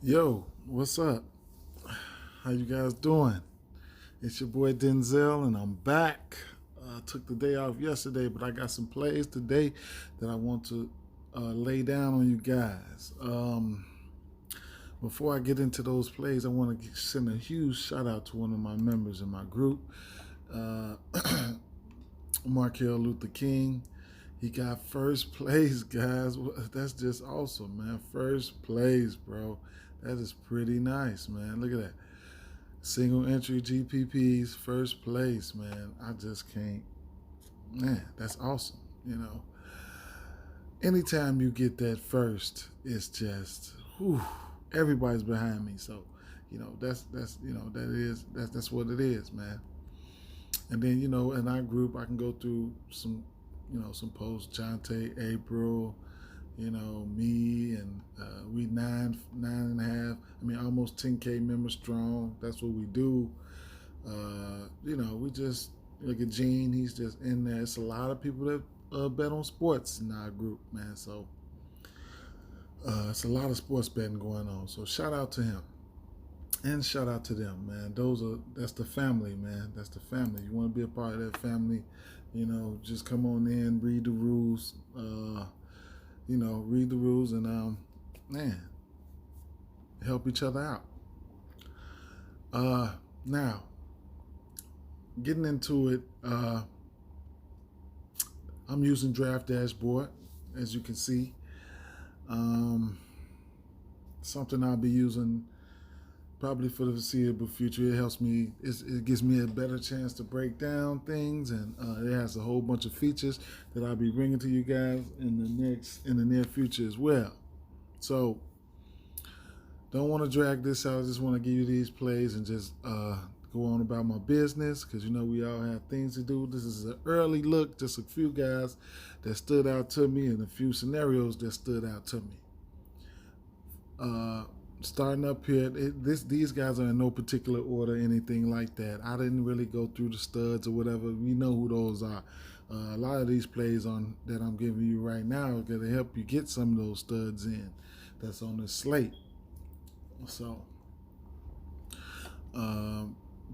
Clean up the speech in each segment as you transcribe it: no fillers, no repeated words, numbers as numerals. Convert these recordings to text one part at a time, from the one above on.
Yo, what's up? How you guys doing? It's your boy Denzel, and I'm back. Took the day off yesterday, but I got some plays today that I want to lay down on you guys. Before I get into those plays, I want to send a huge shout out to one of my members in my group, uh, Markel Luther King. He got first place, guys. That's just awesome, man. First place, bro. That is pretty nice, man. Look at that. Single entry GPPs, first place, man. I just can't. Man, that's awesome. Anytime you get that first, it's just, whew, everybody's behind me. So, that's what it is, man. And then, in our group, I can go through some posts, Jonte, April, me, and we nine and a half. I mean, almost 10K members strong. That's what we do. We just look at Gene. He's just in there. It's a lot of people that bet on sports in our group, man. So it's a lot of sports betting going on. So shout out to him. And shout out to them, man. That's the family, man. That's the family. You want to be a part of that family, just come on in, read the rules, read the rules and man, help each other out. Now, getting into it, I'm using Draft Dashboard, as you can see. Something I'll be using probably for the foreseeable future. It helps me. It gives me a better chance to break down things, and it has a whole bunch of features that I'll be bringing to you guys in the near future as well. So, don't want to drag this out. I just want to give you these plays and just go on about my business, because we all have things to do. This is an early look, just a few guys that stood out to me and a few scenarios that stood out to me. Starting up here, these guys are in no particular order, anything like that. I didn't really go through the studs or whatever. We know who those are. A lot of these plays that I'm giving you right now are going to help you get some of those studs in that's on the slate. So,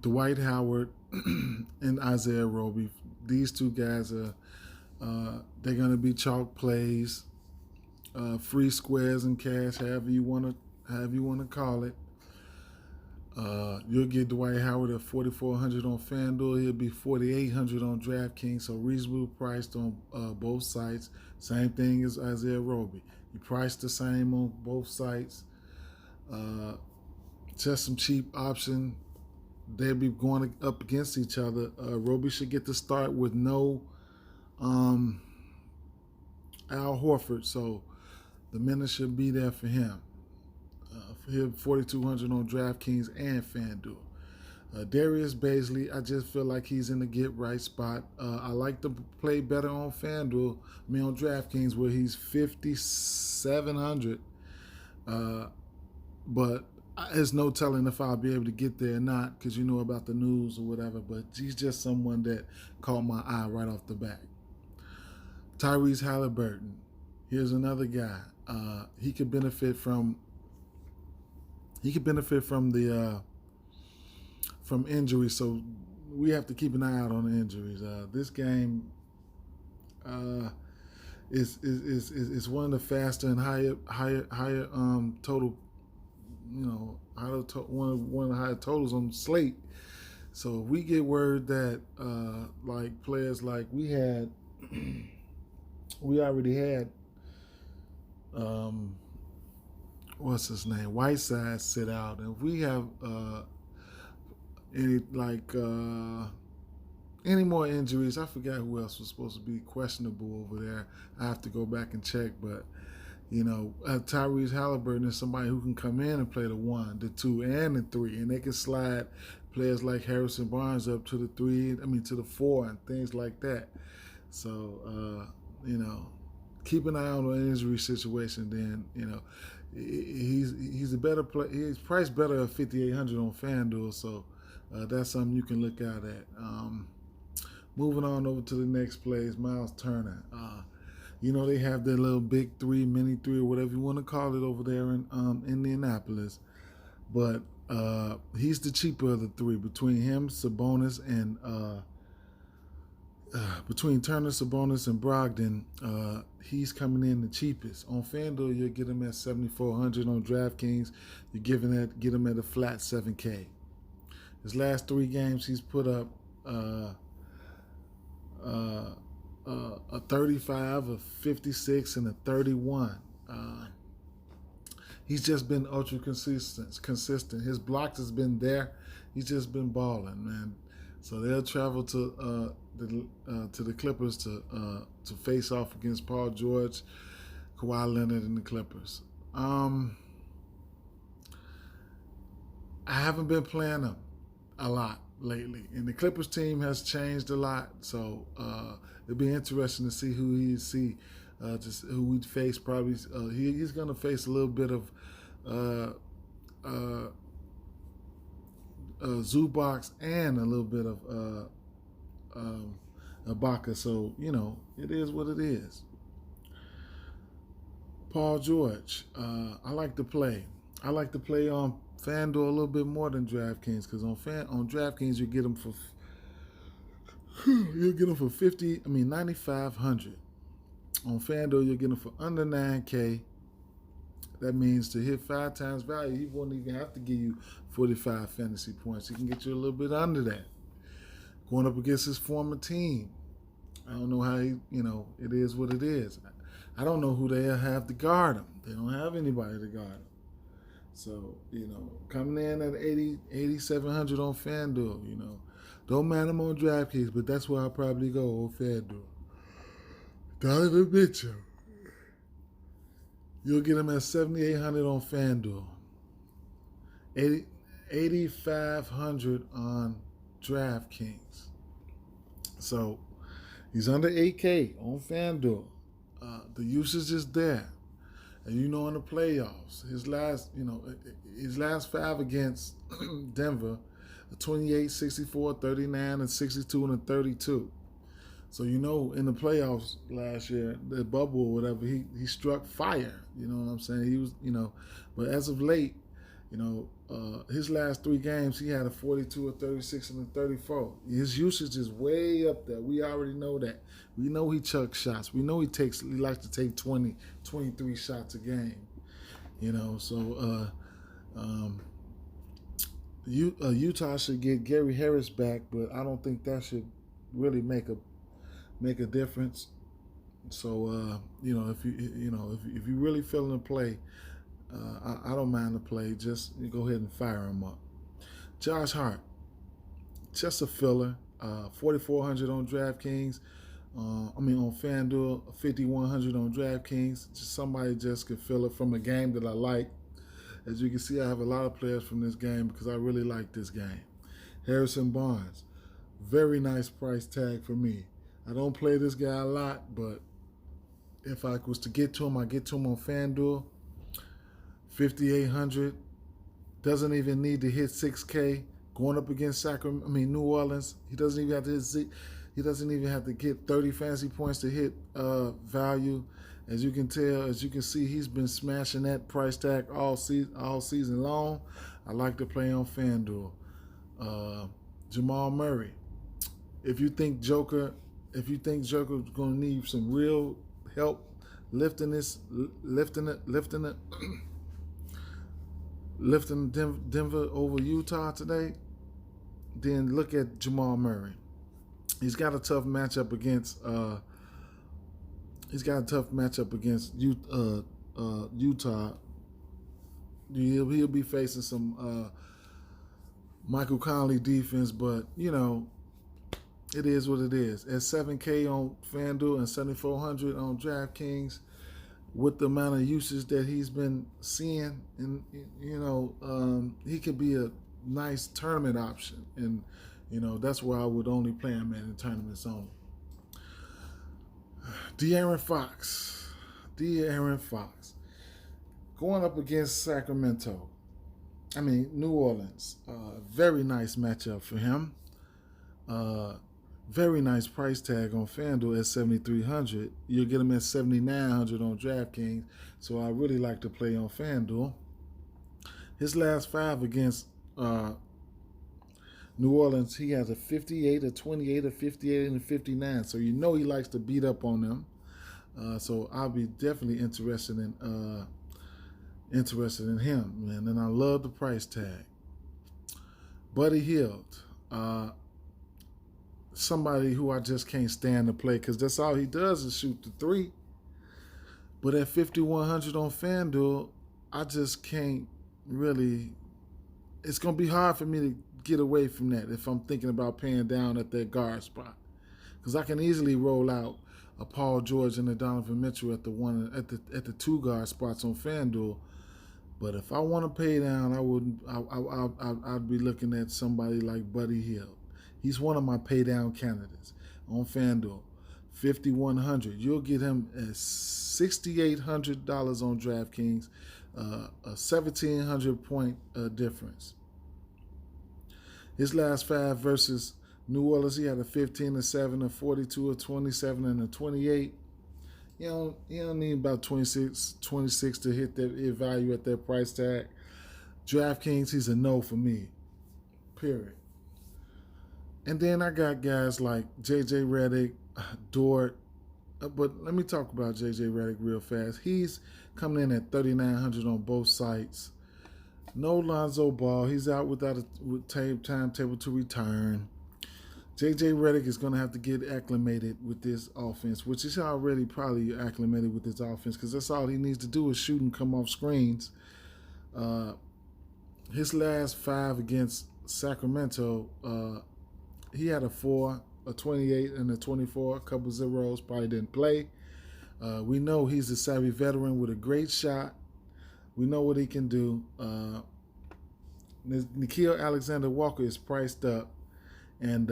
Dwight Howard and Isaiah Roby, these two guys are they're going to be chalk plays, free squares and cash, however you want to call it. You'll get Dwight Howard at 4,400 on Fanduel. He'll be 4,800 on Draftkings, so reasonably priced on both sites. Same thing as Isaiah Roby. You price the same on both sites. Just some cheap option. They'll be going up against each other. Roby should get the start with no Al Horford, so the minutes should be there for him. For him, 4,200 on DraftKings and FanDuel. Darius Baisley, I just feel like he's in the get right spot. I like to play better on FanDuel, on DraftKings, where he's 5,700. But there's no telling if I'll be able to get there or not, because you know about the news or whatever. But he's just someone that caught my eye right off the bat. Tyrese Halliburton, here's another guy. He could benefit from the from injuries, so we have to keep an eye out on the injuries. This game is one of the faster and higher total, one of the higher totals on the slate. So if we get word that like players like we already had what's his name, Whiteside sit out, and if we have any more injuries, I forgot who else was supposed to be questionable over there. I have to go back and check, but Tyrese Halliburton is somebody who can come in and play the 1, the 2, and the 3, and they can slide players like Harrison Barnes up to the 3, to the 4, and things like that. So, keep an eye on the injury situation. Then, he's a better play. He's priced better at 5,800 on FanDuel, so that's something you can look out at. Moving on over to the next play is Miles Turner. You know, they have their little big three, mini three, or whatever you want to call it over there in Indianapolis. But he's the cheaper of the three between him, Sabonis, and between Turner, Sabonis, and Brogdon. He's coming in the cheapest. On FanDuel, you'll get him at $7,400. On DraftKings, you're get him at a flat $7K. His last 3 games, he's put up a 35, a 56, and a 31. He's just been ultra consistent. His blocks has been there. He's just been balling, man. So they'll travel to the Clippers to face off against Paul George, Kawhi Leonard, and the Clippers. I haven't been playing them a lot lately, and the Clippers team has changed a lot. So it'll be interesting to see who who we'd face. Probably he's going to face a little bit of Zubac and a little bit of Ibaka. So it is what it is. Paul George, I like to play. I like to play on FanDuel a little bit more than DraftKings, because on DraftKings you get them for 9,500. On FanDuel you'll get them for under 9K. That means to hit 5 times value, he won't even have to give you 45 fantasy points. He can get you a little bit under that. Going up against his former team. I don't know how it is what it is. I don't know who they have to guard him. They don't have anybody to guard him. So, coming in at 8,700 on FanDuel, don't mind him on DraftKings, but that's where I'll probably go on FanDuel. Donovan Mitchell. You'll get him at 7,800 on FanDuel. 8,500 on DraftKings. So he's under 8K on FanDuel. The usage is there. And in the playoffs, his last 5 against Denver, 28, 64, 39, and 62, and a 32. So in the playoffs last year, the bubble or whatever, he struck fire. You know what I'm saying? He was, but as of late, his last 3 games, he had a 42, a 36, and a 34. His usage is way up there. We already know that. We know he chucks shots. We know he likes to take 20, 23 shots a game. So Utah should get Gary Harris back, but I don't think that should really make a difference. So if you really feeling the play, I don't mind the play. Just go ahead and fire him up. Josh Hart, just a filler. 4,400 on DraftKings. On FanDuel, 5,100 on DraftKings. Just somebody just could fill it from a game that I like. As you can see, I have a lot of players from this game because I really like this game. Harrison Barnes, very nice price tag for me. I don't play this guy a lot, but if I was to get to him, I get to him on FanDuel. 5,800. Doesn't even need to hit 6K. Going up against New Orleans, he doesn't even have to hit He doesn't even have to get 30 fantasy points to hit value. As you can see, he's been smashing that price tag all season long. I like to play on FanDuel. Jamal Murray. If you think Joker's going to need some real help lifting Denver over Utah today, then look at Jamal Murray. He's got a tough matchup against Utah. He'll be facing some Michael Conley defense, but it is what it is. At 7K on FanDuel and 7,400 on DraftKings, with the amount of usage that he's been seeing, and he could be a nice tournament option, and that's why I would only play him in tournaments only. De'Aaron Fox, going up against New Orleans. Very nice matchup for him. Very nice price tag on Fanduel at $7,300. You'll get him at $7,900 on DraftKings. So I really like to play on Fanduel. His last 5 against New Orleans, he has a 58, a 28, a 58, and a 59. So you know he likes to beat up on them. So I'll be definitely interested in him, man. And I love the price tag. Buddy Hield, somebody who I just can't stand to play because that's all he does is shoot the 3. But at 5,100 on FanDuel, I just can't really. It's gonna be hard for me to get away from that if I'm thinking about paying down at that guard spot, because I can easily roll out a Paul George and a Donovan Mitchell at the 2 guard spots on FanDuel. But if I want to pay down, I'd be looking at somebody like Buddy Hield. He's one of my pay down candidates on FanDuel. 5,100. You'll get him at $6,800 on DraftKings, a 1,700 point difference. His last 5 versus New Orleans, he had a 15, a 7, a 42, a 27, and a 28. You don't need about 26 to hit that value at that price tag. DraftKings, he's a no for me. Period. And then I got guys like J.J. Reddick, Dwight. But let me talk about J.J. Reddick real fast. He's coming in at 3,900 on both sites. No Lonzo Ball. He's out without a timetable to return. J.J. Reddick is going to have to get acclimated with this offense, which is already probably acclimated with this offense because that's all he needs to do is shoot and come off screens. His last 5 against Sacramento, he had a 4, a 28, and a 24, a couple zeros, probably didn't play. We know he's a savvy veteran with a great shot. We know what he can do. Nickeil Alexander-Walker is priced up. And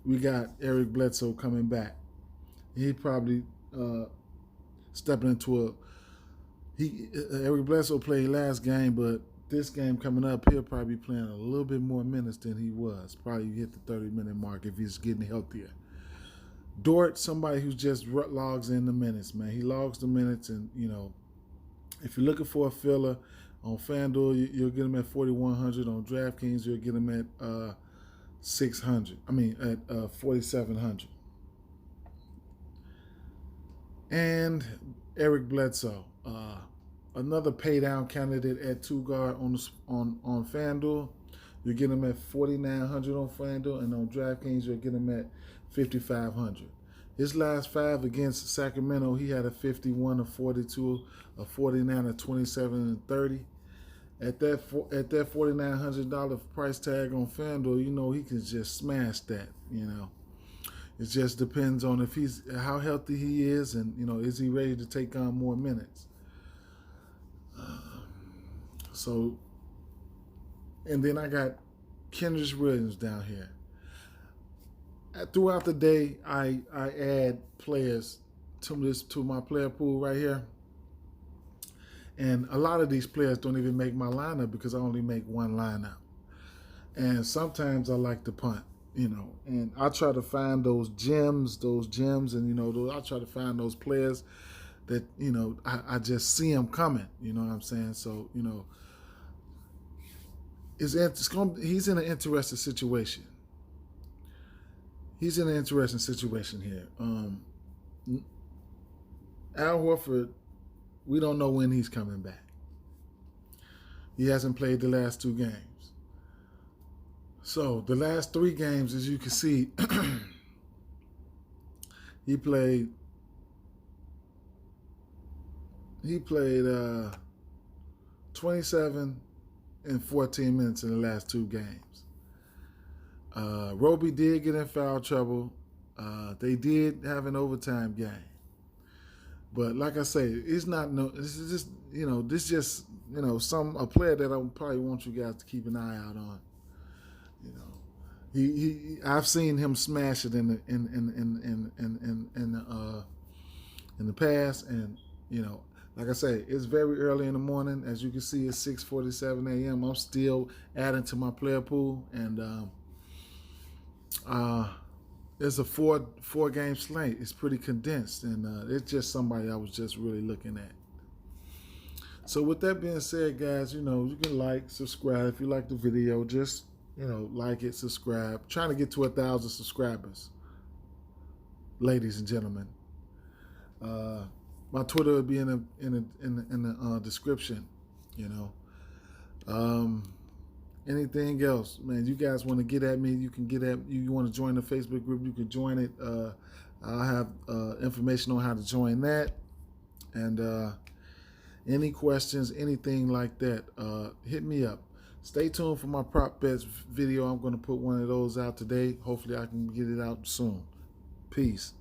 we got Eric Bledsoe coming back. He probably stepping into Eric Bledsoe played last game, but this game coming up, he'll probably be playing a little bit more minutes than he was. Probably hit the 30-minute mark if he's getting healthier. Dort, somebody who just logs in the minutes, man. He logs the minutes, and, if you're looking for a filler on FanDuel, you'll get him at 4,100. On DraftKings, you'll get him at 4,700. And Eric Bledsoe, another pay down candidate at 2 guard on FanDuel. You'll get him at 4,900 on FanDuel, and on DraftKings you'll get him at 5,500. His last 5 against Sacramento, he had a 51, a 42, a 49, a 27, and a 30. At that $4,900 price tag on FanDuel, he can just smash that. It just depends on how healthy he is, and is he ready to take on more minutes. And then I got Kenrich Williams down here. Throughout the day, I add players to my player pool right here. And a lot of these players don't even make my lineup because I only make one lineup. And sometimes I like to punt, and I try to find those gems, and, I try to find those players that, I just see them coming, you know what I'm saying? So, he's in an interesting situation. He's in an interesting situation here. Al Horford, we don't know when he's coming back. He hasn't played the last 2 games. So the last 3 games, as you can see, he played 27 and 14 minutes in the last 2 games. Roby did get in foul trouble. They did have an overtime game. But like I say, it's not this is just a player that I probably want you guys to keep an eye out on. I've seen him smash it in the past, and like I say, it's very early in the morning. As you can see, it's 6:47 a.m. I'm still adding to my player pool, and it's a four game slate. It's pretty condensed, and it's just somebody I was just really looking at. So with that being said, guys, you can like, subscribe if you like the video. Just like it, subscribe. Trying to get to 1,000 subscribers, ladies and gentlemen. My Twitter will be in the description. Anything else, man? You guys want to get at me? You can get at. You want to join the Facebook group? You can join it. I'll have information on how to join that. And any questions, anything like that, hit me up. Stay tuned for my prop bets video. I'm going to put one of those out today. Hopefully, I can get it out soon. Peace.